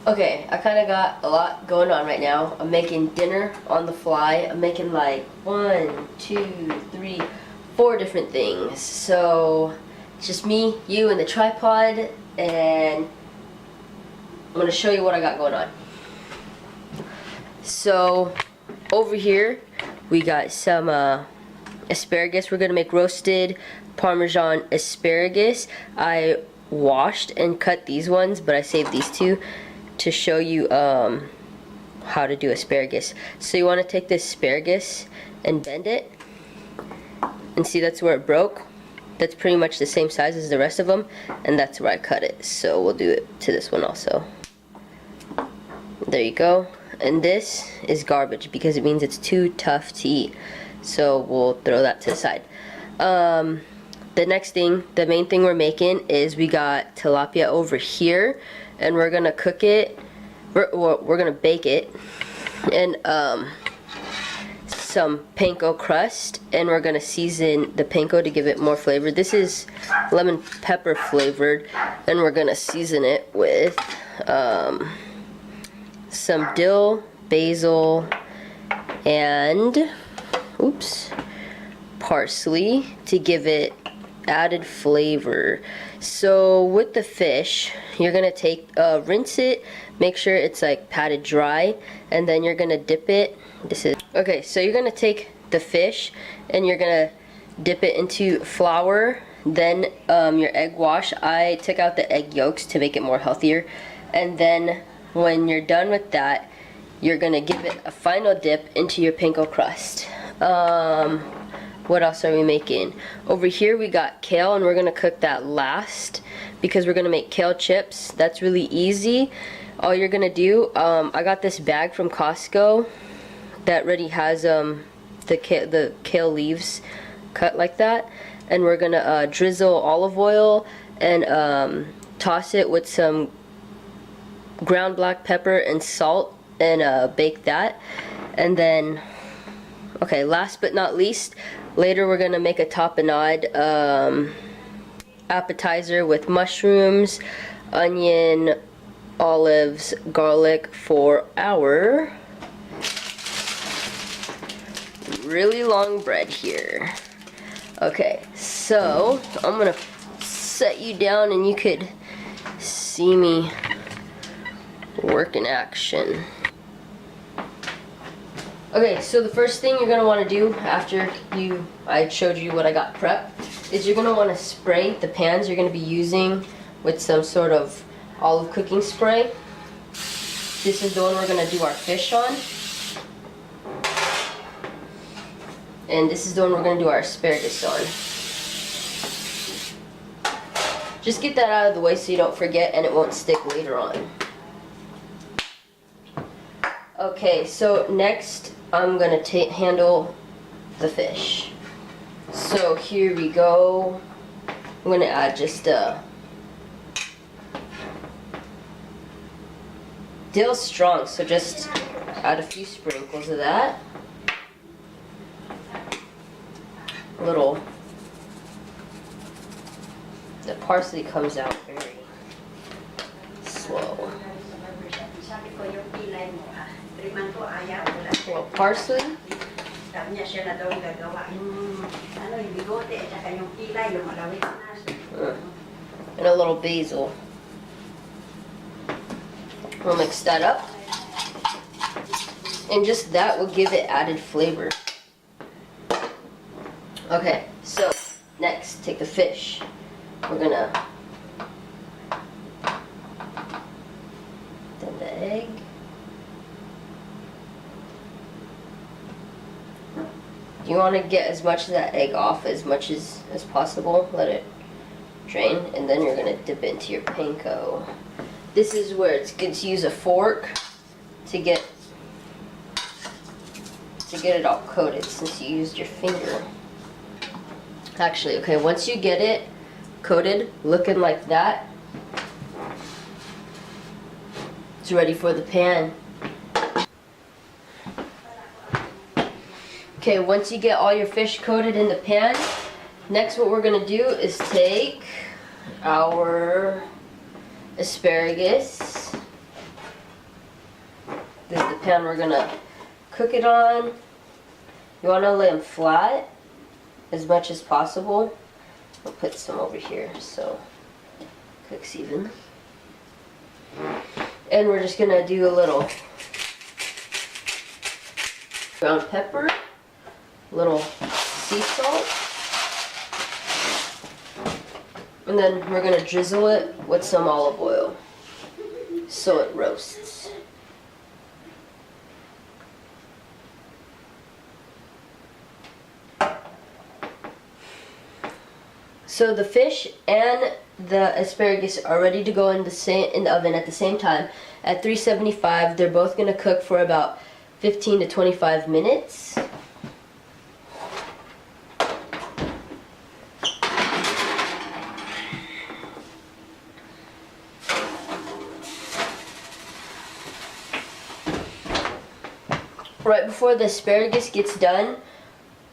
Okay, I kind of got a lot going on right now. I'm making dinner on the fly. I'm making like 1, 2, 3, 4 different things. So it's just me, you, and the tripod, and I'm gonna show you what I got going on. So over here we got some asparagus. We're gonna make roasted parmesan asparagus. I washed and cut these ones, but I saved these two to show you how to do asparagus. So you want to take this asparagus and bend it, and see that's where it broke. That's pretty much the same size as the rest of them, and that's where I cut it. So we'll do it to this one also. There you go. And this is garbage because it means it's too tough to eat. So we'll throw that to the side. The next thing, the main thing we're making is we got tilapia over here, and we're gonna cook it. We're gonna bake it in some panko crust, and we're gonna season the panko to give it more flavor. This is lemon pepper flavored, and we're gonna season it with some dill, basil, and parsley to give it added flavor. So with the fish, you're gonna take rinse it, make sure it's like patted dry, and then you're gonna dip it. Okay, so you're gonna take the fish and you're gonna dip it into flour, then your egg wash. I took out the egg yolks to make it more healthier, and then when you're done with that, you're gonna give it a final dip into your panko crust. What else are we making? Over here we got kale, and we're gonna cook that last because we're gonna make kale chips. That's really easy. All you're gonna do, I got this bag from Costco that already has the kale leaves cut like that, and we're gonna drizzle olive oil and toss it with some ground black pepper and salt, and bake that. And then, okay, last but not least, later we're gonna make a tapenade appetizer with mushrooms, onion, olives, garlic for our really long bread here. Okay, so I'm gonna set you down and you could see me work in action. Okay, so the first thing you're gonna want to do after I showed you what I got prepped is you're gonna want to spray the pans you're gonna be using with some sort of olive cooking spray. This is the one we're gonna do our fish on, and this is the one we're gonna do our asparagus on. Just get that out of the way so you don't forget and it won't stick later on. Okay, so next I'm gonna handle the fish. So here we go. I'm gonna add just dill's strong, so just add a few sprinkles of that. The parsley comes out very slow. A little parsley. And a little basil. We'll mix that up. And just that will give it added flavor. Okay, so next, take the fish. We're gonna then the egg. You want to get as much of that egg off as much as possible. Let it drain, and then you're gonna dip it into your panko. This is where it's good to use a fork to get it all coated, since you used your finger. Actually, okay, once you get it coated, looking like that, it's ready for the pan. Okay, once you get all your fish coated in the pan, next what we're gonna do is take our asparagus This is the pan we're gonna cook it on. You wanna lay them flat as much as possible. I'll put some over here so it cooks even. And we're just gonna do a little ground pepper, a little sea salt, and then we're gonna drizzle it with some olive oil so it roasts. So the fish and the asparagus are ready to go in the oven at the same time at 375. They're both going to cook for about 15 to 25 minutes. Right before the asparagus gets done,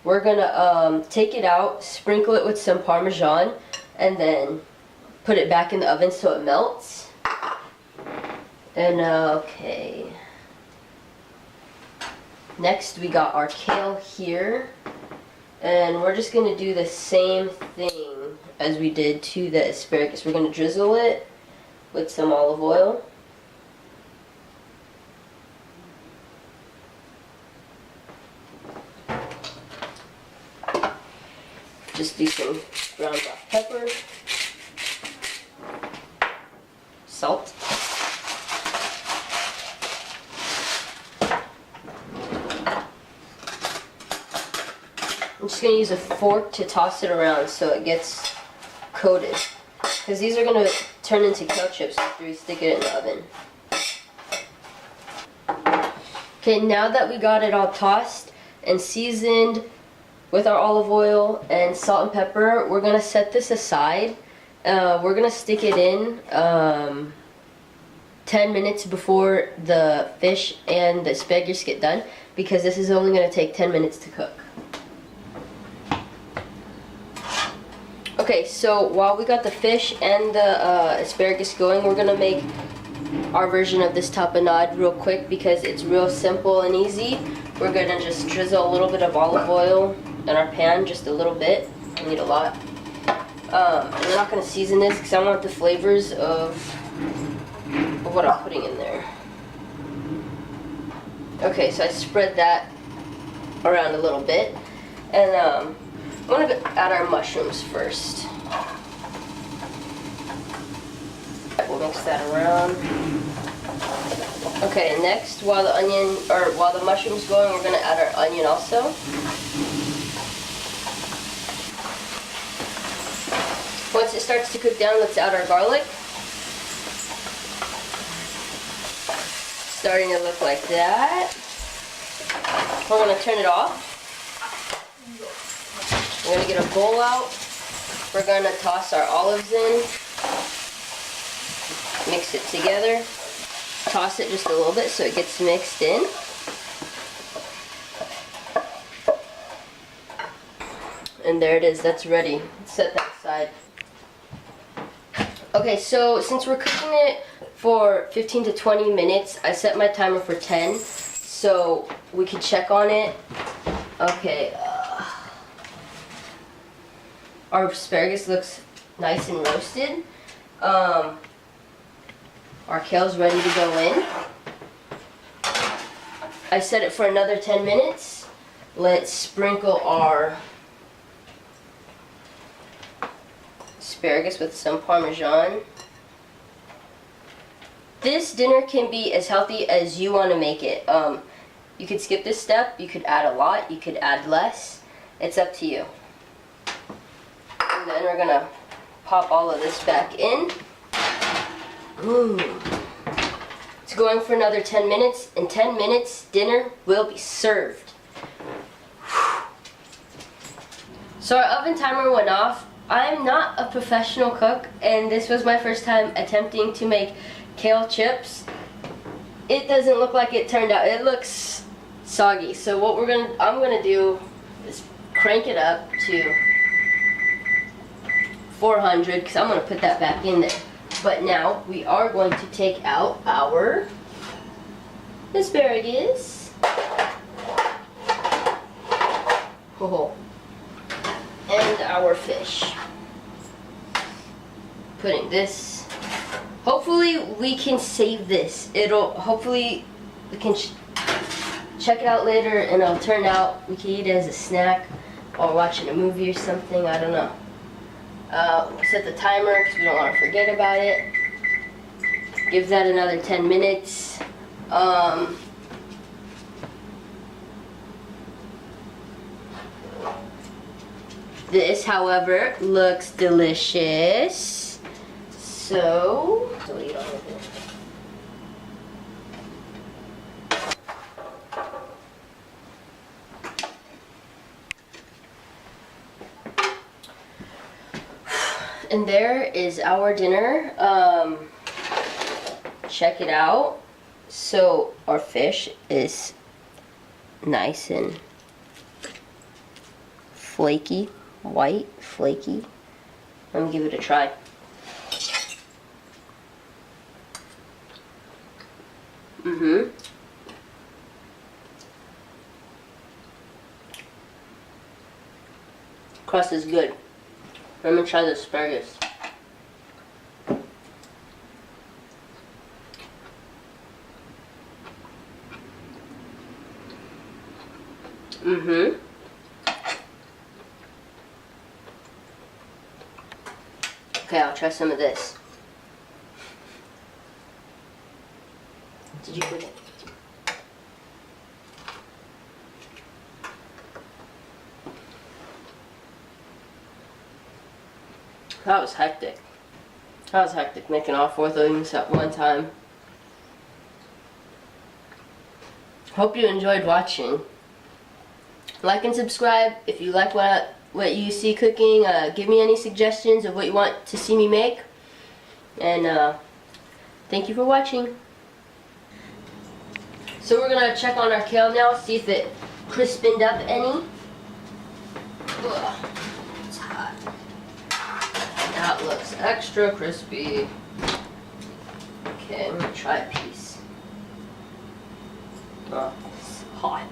we're gonna take it out, sprinkle it with some parmesan, and then put it back in the oven so it melts. And okay. Next we got our kale here, and we're just gonna do the same thing as we did to the asparagus. We're gonna drizzle it with some olive oil. Just do some ground black pepper, salt, I'm just going to use a fork to toss it around so it gets coated, because these are going to turn into kale chips after we stick it in the oven. Okay, now that we got it all tossed and seasoned with our olive oil and salt and pepper, we're gonna set this aside. We're gonna stick it in 10 minutes before the fish and the asparagus get done, because this is only gonna take 10 minutes to cook. Okay, so while we got the fish and the asparagus going, we're gonna make our version of this tapenade real quick because it's real simple and easy. We're gonna just drizzle a little bit of olive oil in our pan, just a little bit. I need a lot. We're not going to season this because I want the flavors of what I'm putting in there. Okay, so I spread that around a little bit, and I'm going to add our mushrooms first. We'll mix that around. Okay, and next, while the mushroom's going, we're going to add our onion also. Once it starts to cook down, let's add our garlic. Starting to look like that. We're going to turn it off. We're going to get a bowl out. We're going to toss our olives in. Mix it together. Toss it just a little bit so it gets mixed in. And there it is, that's ready. Set that aside. Okay, so since we're cooking it for 15 to 20 minutes, I set my timer for 10, so we can check on it. Okay, our asparagus looks nice and roasted. Our kale's ready to go in. I set it for another 10 minutes. Let's sprinkle our asparagus with some parmesan. This dinner can be as healthy as you want to make it. You could skip this step, you could add a lot, you could add less. It's up to you. And then we're gonna pop all of this back in. It's going for another 10 minutes. In 10 minutes, dinner will be served. So our oven timer went off. I'm not a professional cook, and this was my first time attempting to make kale chips. It doesn't look like it turned out. It looks soggy. So what I'm gonna do is crank it up to 400 because I'm gonna put that back in there. But now we are going to take out our asparagus. Oh. And our fish. Putting this. Hopefully we can save this. Hopefully we can check it out later and it'll turn out, we can eat it as a snack while watching a movie or something, I don't know. Set the timer because we don't want to forget about it. Give that another 10 minutes. This, however, looks delicious. So eat all of it. And there is our dinner. Check it out. So our fish is nice and flaky, white, flaky. Let me give it a try. Crust is good. I'm gonna try the asparagus. Okay, I'll try some of this. Did you put it? That was hectic. That was hectic, making all 4 things at one time. Hope you enjoyed watching. Like and subscribe if you like what you see cooking. Give me any suggestions of what you want to see me make. And thank you for watching. So we're gonna check on our kale now, see if it crispened up any. Ugh, it's hot. That looks extra crispy. Okay, I'm gonna try a piece. Oh, it's hot.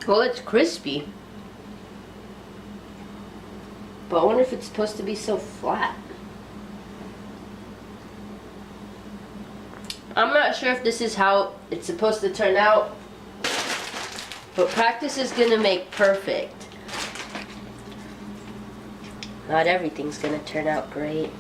Well, it's crispy. But I wonder if it's supposed to be so flat. I'm not sure if this is how it's supposed to turn out, but practice is gonna make perfect. Not everything's gonna turn out great.